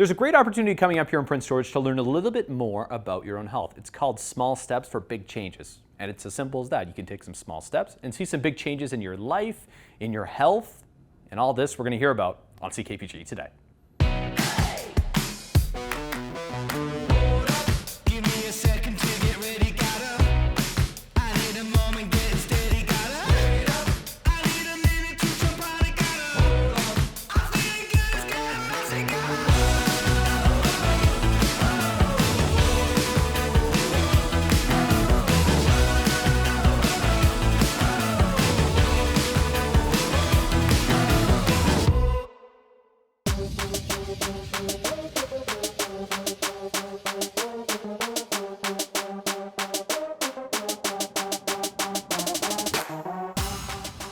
There's a great opportunity coming up here in Prince George to learn a little bit more about your own health. It's called Small Steps for Big Changes. And it's as simple as that. You can take some small steps and see some big changes in your life, in your health, and all this we're going to hear about on CKPG Today.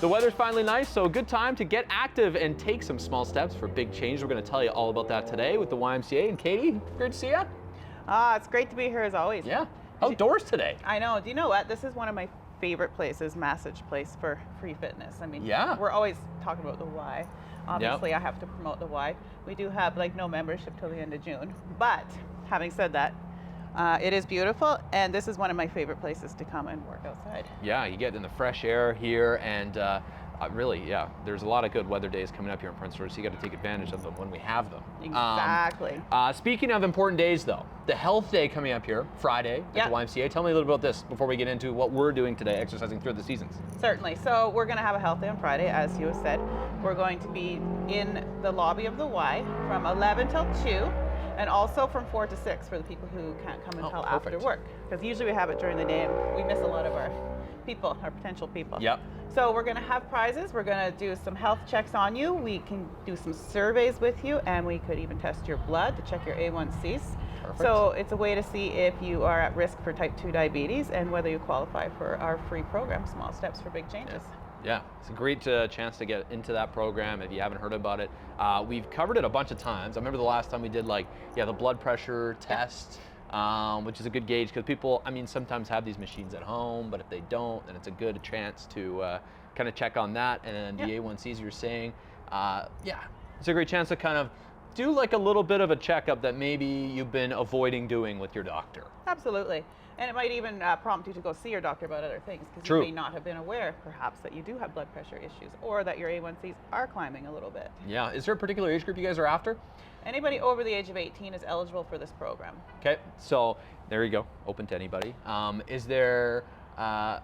The weather's finally nice, so a good time to get active and take some small steps for big change. We're going to tell you all about that today with the YMCA. And Katie, great to see you. It's great to be here as always. Yeah, outdoors today. I know. Do you know what? This is one of my favorite places, massage place for free fitness. I mean, yeah, we're always talking about the Y. Obviously, I have to promote the Y. We do have no membership till the end of June. But having said that, it is beautiful, and this is one of my favorite places to come and work outside. Yeah, you get in the fresh air here, and really, yeah, there's a lot of good weather days coming up here in Prince George, so you got to take advantage of them when we have them. Exactly. Speaking of important days, though, the Health Day coming up here, Friday at the YMCA. Tell me a little about this before we get into what we're doing today, exercising through the seasons. Certainly. So we're going to have a Health Day on Friday, as you have said. We're going to be in the lobby of the Y from 11 till 2. And also from 4 to 6 for the people who can't come until after work. Because usually we have it during the day and we miss a lot of our people, our potential people. Yep. So we're going to have prizes. We're going to do some health checks on you. We can do some surveys with you, and we could even test your blood to check your A1Cs. Perfect. So it's a way to see if you are at risk for type 2 diabetes and whether you qualify for our free program, Small Steps for Big Changes. Yeah, it's a great chance to get into that program if you haven't heard about it. We've covered it a bunch of times. I remember the last time we did the blood pressure test, which is a good gauge because people, sometimes have these machines at home, but if they don't, then it's a good chance to kind of check on that. And the A1Cs you're saying, it's a great chance to kind of do a little bit of a checkup that maybe you've been avoiding doing with your doctor. Absolutely. And it might even prompt you to go see your doctor about other things because you may not have been aware, perhaps, that you do have blood pressure issues or that your A1Cs are climbing a little bit. Yeah. Is there a particular age group you guys are after? Anybody over the age of 18 is eligible for this program. Okay. So there you go. Open to anybody. Is there a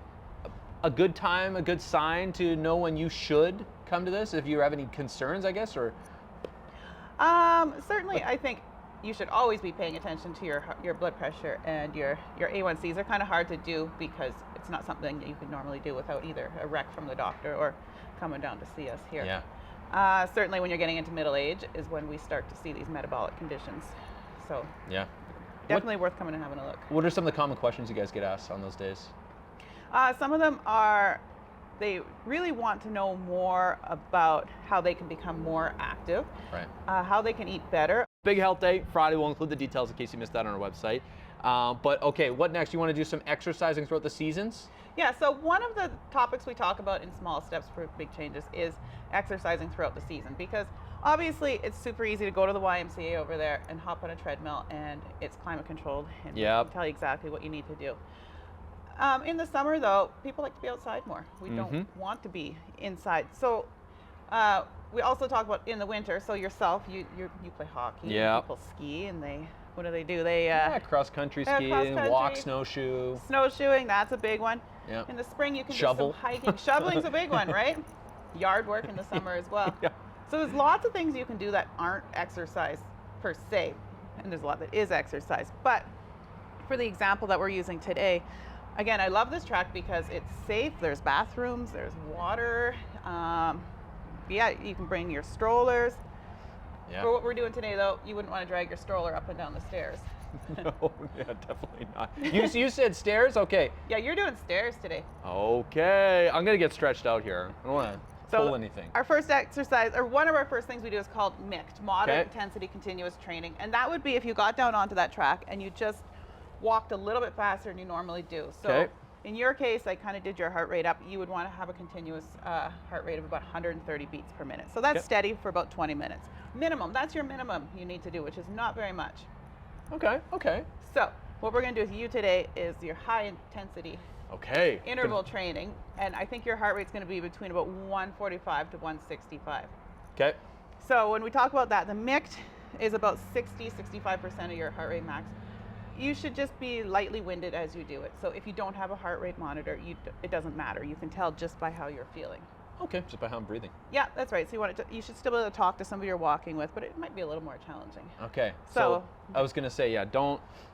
good time, a good sign to know when you should come to this? If you have any concerns, I guess, or? Certainly, I think you should always be paying attention to your blood pressure, and your A1Cs are kind of hard to do because it's not something that you can normally do without either a rec from the doctor or coming down to see us here. Yeah. Certainly when you're getting into middle age is when we start to see these metabolic conditions. So yeah, definitely worth coming and having a look. What are some of the common questions you guys get asked on those days? Some of them are, they really want to know more about how they can become more active, right? How they can eat better. Big Health Day, Friday. We'll include the details in case you missed that on our website. But okay, what next? You want to do some exercising throughout the seasons? Yeah, so one of the topics we talk about in Small Steps for Big Changes is exercising throughout the season, because obviously it's super easy to go to the YMCA over there and hop on a treadmill, and it's climate controlled and we can tell you exactly what you need to do. In the summer though, people like to be outside more. We don't want to be inside. So we also talk about in the winter. So yourself, you play hockey. Yeah. People ski, and what do? They cross country skiing, walk, snowshoe. Snowshoeing, that's a big one. Yeah. In the spring, you can shovel. do some hiking. Shoveling's a big one, right? Yard work in the summer as well. Yeah. So there's lots of things you can do that aren't exercise per se, and there's a lot that is exercise. But for the example that we're using today, again, I love this track because it's safe. There's bathrooms, there's water. You can bring your strollers. Yeah. For what we're doing today, though, you wouldn't want to drag your stroller up and down the stairs. No, yeah, definitely not. You said stairs? Okay. Yeah, you're doing stairs today. Okay. I'm going to get stretched out here. I don't want to pull anything. Our first exercise, or one of our first things we do is called MICT, Moderate Intensity Continuous Training. And that would be if you got down onto that track and you just walked a little bit faster than you normally do. So in your case, I kind of did your heart rate up. You would want to have a continuous heart rate of about 130 beats per minute. So that's steady for about 20 minutes. Minimum, that's your minimum you need to do, which is not very much. Okay, okay. So what we're going to do with you today is your high intensity interval training. And I think your heart rate's going to be between about 145 to 165. Okay. So when we talk about that, the mixed is about 60-65% of your heart rate max. You should just be lightly winded as you do it. So if you don't have a heart rate monitor, it doesn't matter. You can tell just by how you're feeling. Okay, just by how I'm breathing. Yeah, that's right. So you should still be able to talk to somebody you're walking with, but it might be a little more challenging. Okay. So I was gonna say,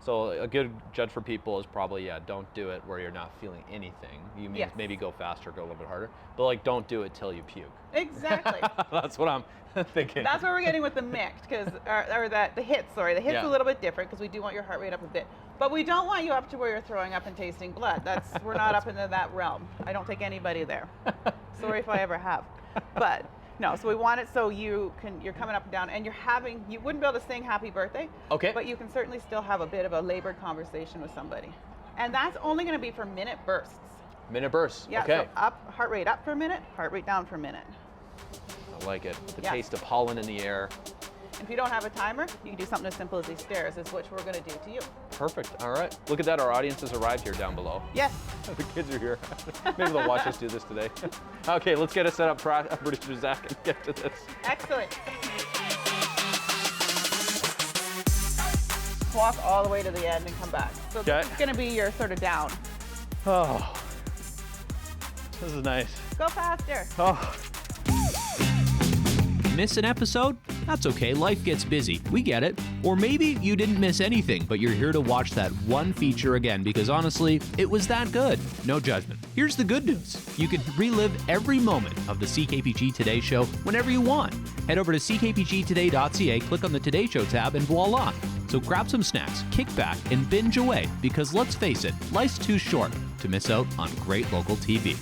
so a good judge for people is probably, don't do it where you're not feeling anything. You mean maybe go faster, go a little bit harder, but like don't do it till you puke. Exactly. That's what I'm thinking. That's what we're getting with the mixed, because the hits. Sorry, the hits a little bit different because we do want your heart rate up a bit, but we don't want you up to where you're throwing up and tasting blood. We're not up into that realm. I don't take anybody there. Sorry if I ever have, but no. So we want it so you're coming up and down, and you wouldn't be able to sing happy birthday. Okay. But you can certainly still have a bit of a labored conversation with somebody, and that's only going to be for minute bursts. Minute bursts. Yeah. Okay. So heart rate up for a minute, heart rate down for a minute. I like it. With the taste of pollen in the air. If you don't have a timer, you can do something as simple as these stairs, is what we're going to do to you. Perfect. All right. Look at that. Our audience has arrived here down below. Yes. The kids are here. Maybe they'll watch us do this today. Okay, let's get it set up, producer Zach, and get to this. Excellent. Walk all the way to the end and come back. So this is going to be your sort of down. Oh, this is nice. Go faster. Oh. Miss an episode? That's okay, life gets busy. We get it. Or maybe you didn't miss anything, but you're here to watch that one feature again because honestly, it was that good. No judgment. Here's the good news. You can relive every moment of the CKPG Today Show whenever you want. Head over to ckpgtoday.ca, click on the Today Show tab, and voila. So grab some snacks, kick back, and binge away because let's face it, life's too short to miss out on great local TV.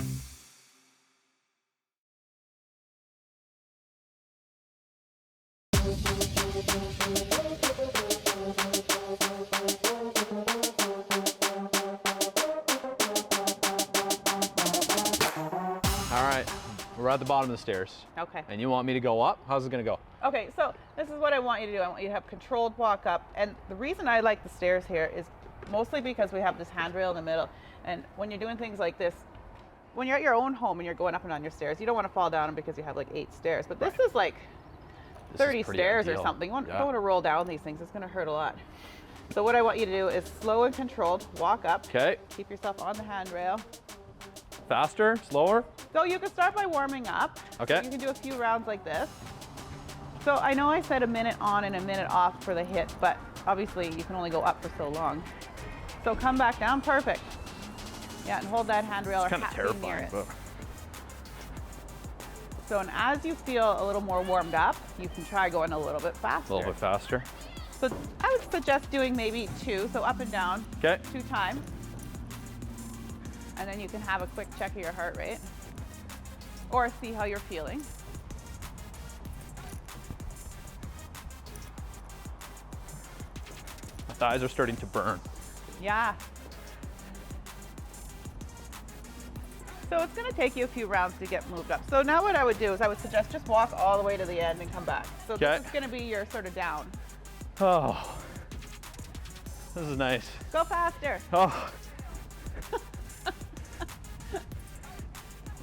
All right, we're at the bottom of the stairs. Okay. And you want me to go up? How's it gonna go? Okay, so this is what I want you to do. I want you to have controlled walk up. And the reason I like the stairs here is mostly because we have this handrail in the middle. And when you're doing things like this, when you're at your own home and you're going up and down your stairs, you don't want to fall down because you have like 8 stairs. But this is like 30 stairs or something. You don't want to roll down these things. It's going to hurt a lot. So what I want you to do is slow and controlled, walk up. Okay. Keep yourself on the handrail. Faster, slower? So you can start by warming up. Okay. So you can do a few rounds like this. So I know I said a minute on and a minute off for the hit, but obviously you can only go up for so long. So come back down, perfect. Yeah, and hold that handrail or kind of hat near terrifying, it. but So and as you feel a little more warmed up, you can try going a little bit faster. a little bit faster. So I would suggest doing maybe 2, so up and down, Okay. 2 times. And then you can have a quick check of your heart rate or see how you're feeling. My thighs are starting to burn. Yeah. So it's going to take you a few rounds to get moved up. So now what I would do is I would suggest just walk all the way to the end and come back. So this is going to be your sort of down. Oh, this is nice. Go faster. Oh.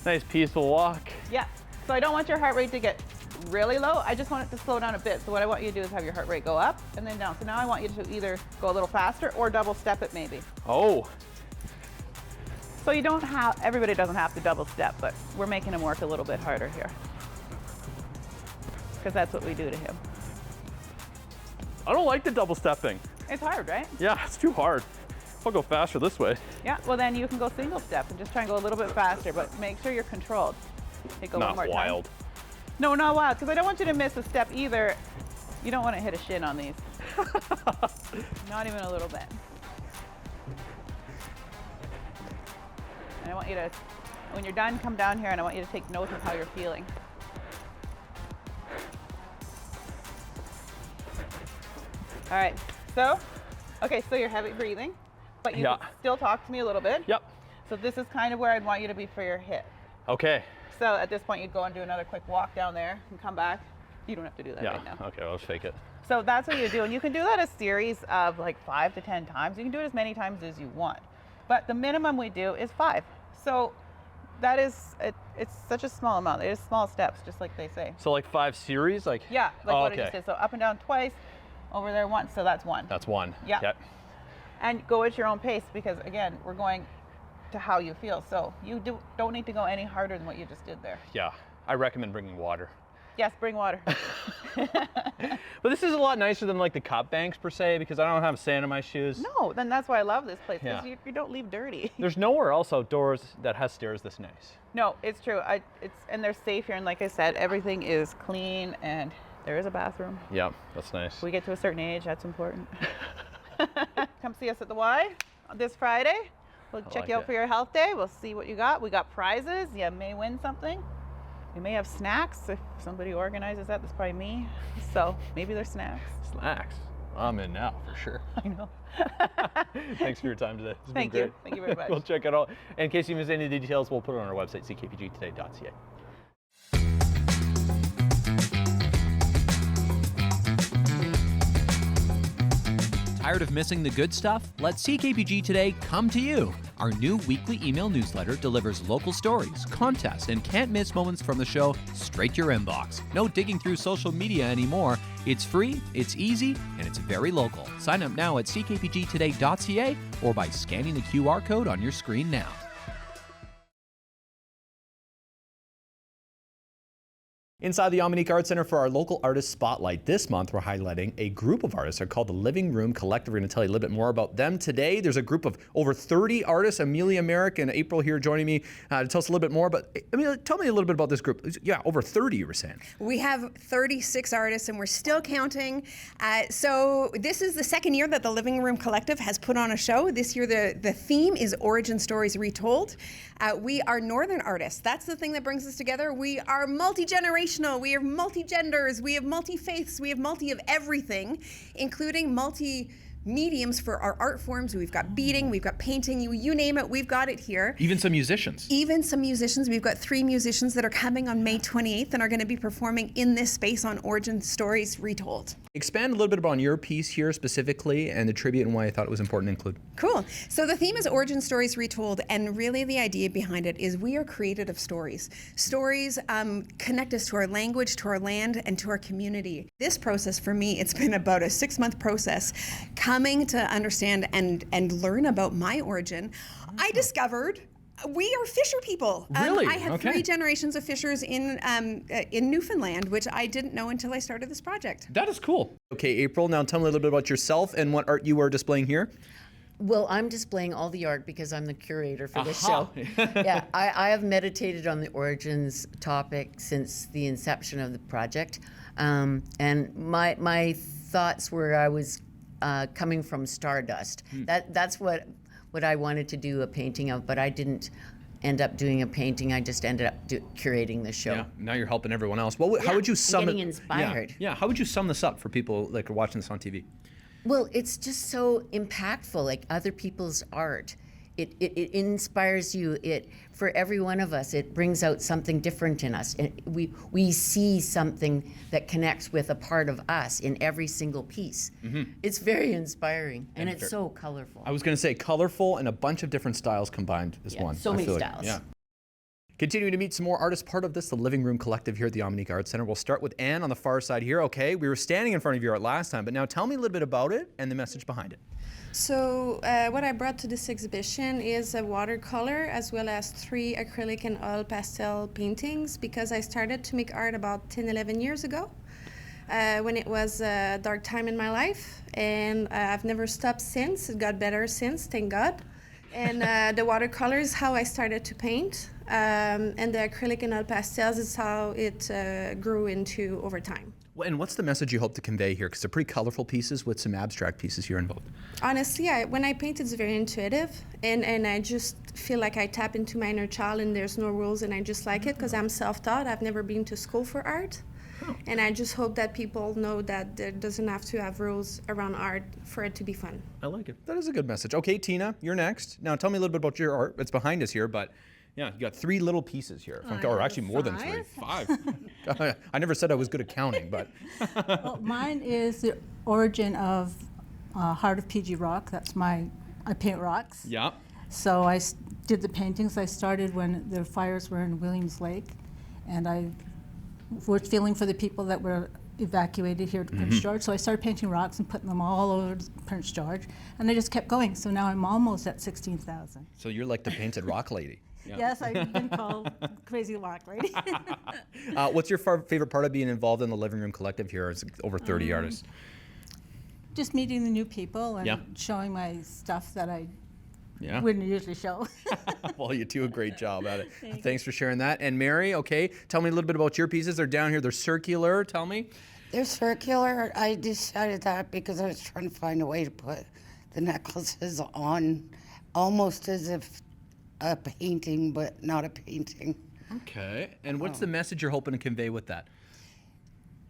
Nice peaceful walk. Yeah. So I don't want your heart rate to get really low. I just want it to slow down a bit. So what I want you to do is have your heart rate go up and then down. So now I want you to either go a little faster or double step it maybe. Oh. So you don't have, everybody doesn't have to double step, but we're making him work a little bit harder here. Because that's what we do to him. I don't like the double stepping. It's hard, right? Yeah, it's too hard. I'll go faster this way. Yeah, well then you can go single step and just try and go a little bit faster, but make sure you're controlled. Okay, go one more Not wild. time. No, not wild, because I don't want you to miss a step either. You don't want to hit a shin on these. Not even a little bit. And I want you to, when you're done, come down here and I want you to take note of how you're feeling. All right, so, okay, so you're heavy breathing, but you can still talk to me a little bit. Yep. So this is kind of where I'd want you to be for your hit. Okay. So at this point, you'd go and do another quick walk down there and come back. You don't have to do that Yeah. right now. Okay, I'll just fake it. So that's what you do. And you can do that a series of like 5 to 10 times. You can do it as many times as you want. But the minimum we do is 5. So that is, it's such a small amount. It is small steps, just like they say. So like 5 series? Like. Yeah, like oh, what okay. I just did. So up and down twice, over there once. So that's 1. That's 1. Yeah. Okay. And go at your own pace because, again, we're going to how you feel. So you don't need to go any harder than what you just did there. Yeah. I recommend bringing water. Yes, bring water. But this is a lot nicer than like the cup banks per se because I don't have sand in my shoes. No, then that's why I love this place because Yeah. you don't leave dirty. There's nowhere else outdoors that has stairs this nice. No, it's true. And they're safe here. And like I said, everything is clean and there is a bathroom. Yeah, that's nice. If we get to a certain age, that's important. Come see us at the Y this Friday. We'll check like you out it. for your health day. We'll see what you got. We got prizes. You may win something. You may have snacks. If somebody organizes that, that's probably me. So maybe there's snacks. Snacks. I'm in now for sure. I know. Thanks for your time today. It's Thank been you. great. Thank you very much. We'll check it out. In case you missed any of the details, we'll put it on our website, ckpgtoday.ca. Tired of missing the good stuff? Let CKPG Today come to you. Our new weekly email newsletter delivers local stories, contests, and can't miss moments from the show straight to your inbox. No digging through social media anymore. It's free, it's easy, and it's very local. Sign up now at ckpgtoday.ca or by scanning the QR code on your screen now. Inside the Omineca Arts Centre for our local artist spotlight. This month, we're highlighting a group of artists. They're called the Living Room Collective. We're going to tell you a little bit more about them today. There's a group of over 30 artists. Amelia Merrick and April here joining me to tell us a little bit more. But Amelia, tell me a little bit about this group. Yeah, over 30 you were saying. We have 36 artists and we're still counting. So this is the second year that the Living Room Collective has put on a show. This year the theme is Origin Stories Retold. We are Northern artists. That's the thing that brings us together. We are multi-generational. We are multi-genders. We have multi-faiths. We have multi of everything, including multi-mediums for our art forms. We've got beading. We've got painting. You name it, we've got it here. Even some musicians. Even some musicians. We've got 3 musicians that are coming on May 28th and are going to be performing in this space on Origin Stories Retold. Expand a little bit on your piece here specifically and the tribute and why I thought it was important to include. Cool. So the theme is Origin Stories Retold, and really the idea behind it is we are created of stories. Stories connect us to our language, to our land, and to our community. This process for me, it's been about a 6-month process coming to understand and learn about my origin. I discovered we are fisher people. Really? I have Okay. 3 generations of fishers in Newfoundland, which I didn't know until I started this project. That is cool. Okay, April, now tell me a little bit about yourself and what art you are displaying here. Well, I'm displaying all the art because I'm the curator for this Aha. show. Yeah, I have meditated on the origins topic since the inception of the project. And my thoughts were I was coming from stardust. That's what I wanted to do a painting of, but I didn't end up doing a painting. I just ended up curating the show. Yeah, now you're helping everyone else. Well, how Yeah, would you I'm sum getting it? inspired. Yeah, how would you sum this up for people like watching this on TV? Well, it's just so impactful, like other people's art. It inspires you. For every one of us, it brings out something different in us. And we see something that connects with a part of us in every single piece. It's very inspiring, and it's so colorful. I was going to say colorful and a bunch of different styles combined is Yeah, one. so I many feel like. styles. Yeah. Continuing to meet some more artists, part of this, the Living Room Collective here at the Omineca Arts Centre. We'll start with Anne on the far side here. Okay, we were standing in front of your art last time, but now tell me a little bit about it and the message behind it. So what I brought to this exhibition is a watercolor as well as 3 acrylic and oil pastel paintings because I started to make art about 10, 11 years ago when it was a dark time in my life, and I've never stopped since. It got better since, thank God. And the watercolor is how I started to paint, and the acrylic and oil pastels is how it grew into over time. And what's the message you hope to convey here? Because they're pretty colorful pieces with some abstract pieces here involved. Honestly, when I paint, it's very intuitive, and I just feel like I tap into my inner child, and there's no rules, and I just like it because I'm self-taught. I've never been to school for art. And I just hope that people know that there doesn't have to have rules around art for it to be fun. I like it. That is a good message. Okay, Tina, you're next. Now tell me a little bit about your art. It's behind us here, but yeah, you got 3 little pieces here. Or actually more than 3. 5. I never said I was good at counting, but. Well, mine is the origin of Heart of PG Rock. I paint rocks. Yeah. So I did the paintings. I started when the fires were in Williams Lake, and I was feeling for the people that were evacuated here to Prince George. So I started painting rocks and putting them all over Prince George, and I just kept going. So now I'm almost at 16,000. So you're like the painted rock lady. Yeah. Yes, I've been called crazy rock lady. What's your favorite part of being involved in the Living Room Collective here? It's over 30 artists. Just meeting the new people and Yeah. showing my stuff that I Yeah. wouldn't usually show. Well, you do a great job at it. Thanks for sharing that. And Mary, okay, tell me a little bit about your pieces. They're down here. They're circular. Tell me. They're circular. I decided that because I was trying to find a way to put the necklaces on almost as if a painting, but not a painting. Okay. And what's the message you're hoping to convey with that?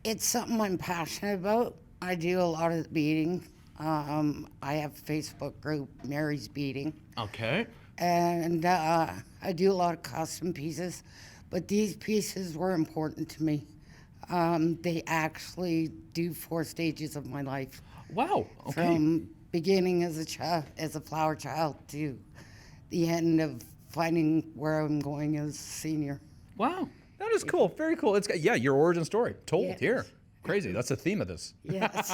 It's something I'm passionate about. I do a lot of beading. I have a Facebook group, Mary's Beading. Okay. And I do a lot of custom pieces, but these pieces were important to me. They actually do 4 stages of my life. Wow. Okay. From beginning as a flower child to the end of finding where I'm going as a senior. Wow. That is cool. Very cool. It's your origin story told Yes. here. Crazy. That's the theme of this. Yes.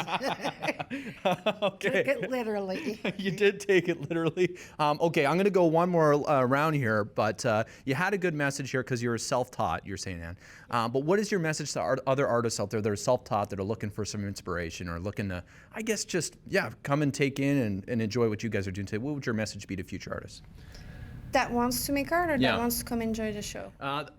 Okay. Took it literally. You did take it literally. Okay, I'm going to go one more round here, but you had a good message here because you're self-taught, you're saying, Ann. But what is your message to other artists out there that are self-taught, that are looking for some inspiration or looking to, I guess, just, come and take in and enjoy what you guys are doing today? What would your message be to future artists? That wants to make art or Yeah. that wants to come enjoy the show?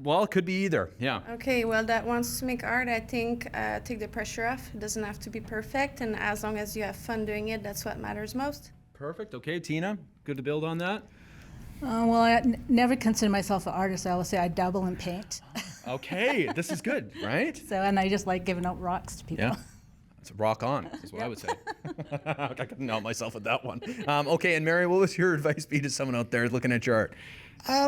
Well, it could be either. Yeah. Okay, well, that wants to make art, I think, take the pressure off. It doesn't have to be perfect, and as long as you have fun doing it, that's what matters most. Perfect. Okay, Tina, good to build on that. Well, I never consider myself an artist. I always say I dabble in paint. Okay, this is good, right? And I just like giving out rocks to people. Yeah. It's rock on, is what I would say. I couldn't help myself with that one. Okay, and Mary, what was your advice be to someone out there looking at your art?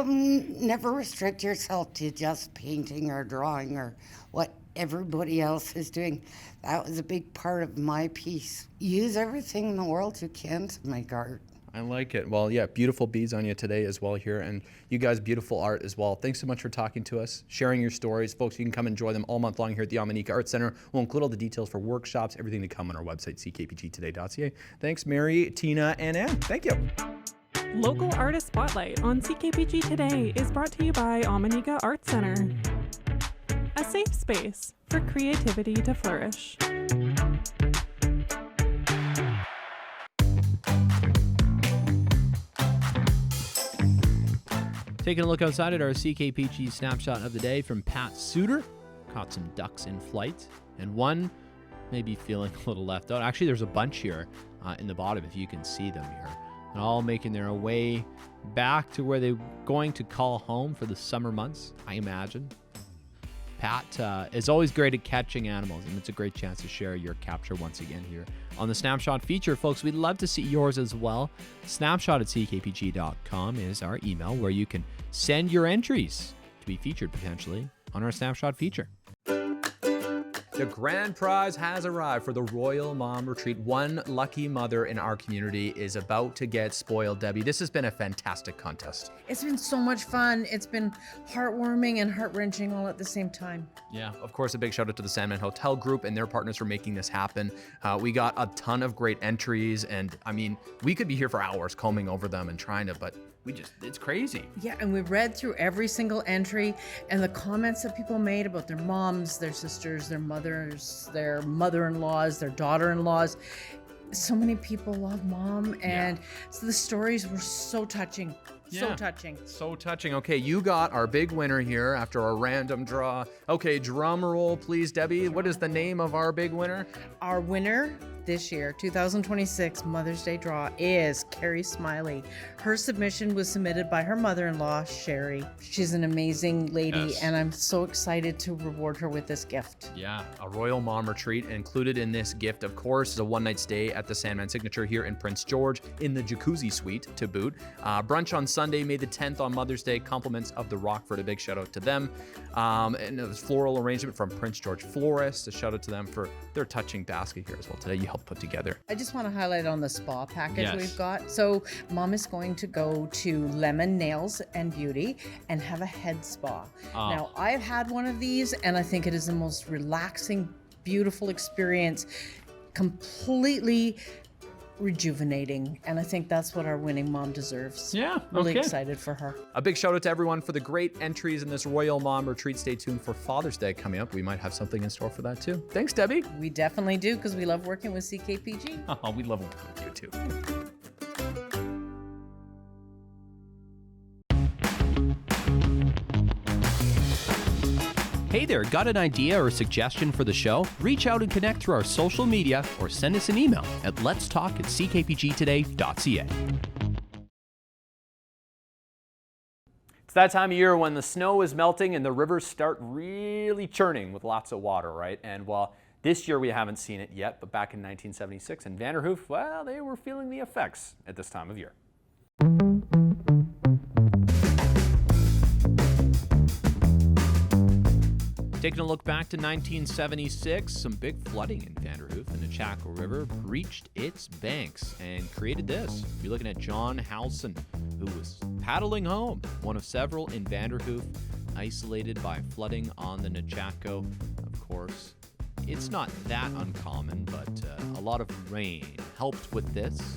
Never restrict yourself to just painting or drawing or what everybody else is doing. That was a big part of my piece. Use everything in the world you can to make art. I like it. Well, yeah, beautiful beads on you today as well here, and you guys, beautiful art as well. Thanks so much for talking to us, sharing your stories. Folks, you can come enjoy them all month long here at the Omineca Arts Centre. We'll include all the details for workshops, everything to come on our website, ckpgtoday.ca. Thanks, Mary, Tina, and Ann. Thank you. Local Artist Spotlight on CKPG Today is brought to you by Omineca Arts Centre, a safe space for creativity to flourish. Taking a look outside at our CKPG snapshot of the day from Pat Suter. Caught some ducks in flight, and one maybe feeling a little left out. Actually, there's a bunch here in the bottom, if you can see them here. And all making their way back to where they're going to call home for the summer months, I imagine. Pat is always great at catching animals, and it's a great chance to share your capture once again here on the Snapshot feature. Folks, we'd love to see yours as well. Snapshot@ckpg.com is our email where you can send your entries to be featured potentially on our Snapshot feature. The grand prize has arrived for the Royal Mom Retreat. One lucky mother in our community is about to get spoiled, Debbie. This has been a fantastic contest. It's been so much fun. It's been heartwarming and heart-wrenching all at the same time. Yeah, of course, a big shout out to the Sandman Hotel Group and their partners for making this happen. We got a ton of great entries, and I mean, we could be here for hours combing over them and trying to, but it's crazy. Yeah, and we read through every single entry and the comments that people made about their moms, their sisters, their mothers, their mother-in-laws, their daughter-in-laws. So many people love Mom, and so the stories were so touching. So touching. So touching. Okay, you got our big winner here after our random draw. Okay, drum roll, please, Debbie. What is the name of our big winner? Our winner this year, 2026 Mother's Day draw, is Carrie Smiley. Her submission was submitted by her mother-in-law, Sherry. She's an amazing lady, Yes. and I'm so excited to reward her with this gift. Yeah, a Royal Mom Retreat. Included in this gift, of course, is a one-night stay at the Sandman Signature here in Prince George in the Jacuzzi Suite to boot. Brunch on Sunday, May the 10th on Mother's Day. Compliments of the Rockford. A big shout out to them. And it was floral arrangement from Prince George Florists. A shout out to them for their touching basket here as well today. You helped put together. I just want to highlight on the spa package Yes. we've got. So Mom is going to go to Lemon Nails and Beauty and have a head spa. Oh. Now, I've had one of these, and I think it is the most relaxing, beautiful experience, completely rejuvenating, and I think that's what our winning mom deserves. Yeah, Really okay. excited for her. A big shout out to everyone for the great entries in this Royal Mom Retreat. Stay tuned for Father's Day coming up. We might have something in store for that too. Thanks, Debbie. We definitely do, because we love working with CKPG. Oh, we love working with you too. Hey there, got an idea or suggestion for the show? Reach out and connect through our social media or send us an email at letstalk@ckpgtoday.ca. It's that time of year when the snow is melting and the rivers start really churning with lots of water, right? And while this year we haven't seen it yet, but back in 1976 in Vanderhoof, well, they were feeling the effects at this time of year. Taking a look back to 1976, some big flooding in Vanderhoof. The Nechako River breached its banks and created this. You're looking at John Halson, who was paddling home, one of several in Vanderhoof, isolated by flooding on the Nechako. Of course, it's not that uncommon, but a lot of rain helped with this,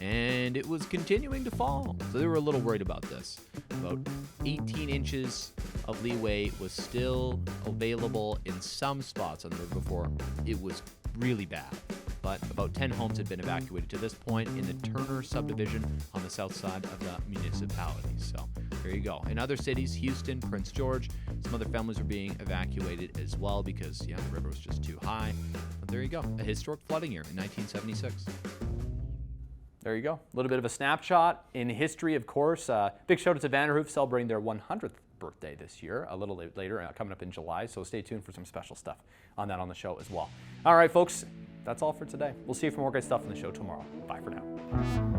and it was continuing to fall. So they were a little worried about this. About 18 inches of leeway was still available in some spots on the river before it was really bad. But about 10 homes had been evacuated to this point in the Turner subdivision on the south side of the municipality. So there you go. In other cities, Houston, Prince George, some other families were being evacuated as well because, the river was just too high. But there you go. A historic flooding year in 1976. There you go. A little bit of a snapshot in history, of course. Big shout out to Vanderhoof celebrating their 100th birthday this year, a little later, coming up in July. So stay tuned for some special stuff on that on the show as well. All right, folks, that's all for today. We'll see you for more great stuff on the show tomorrow. Bye for now.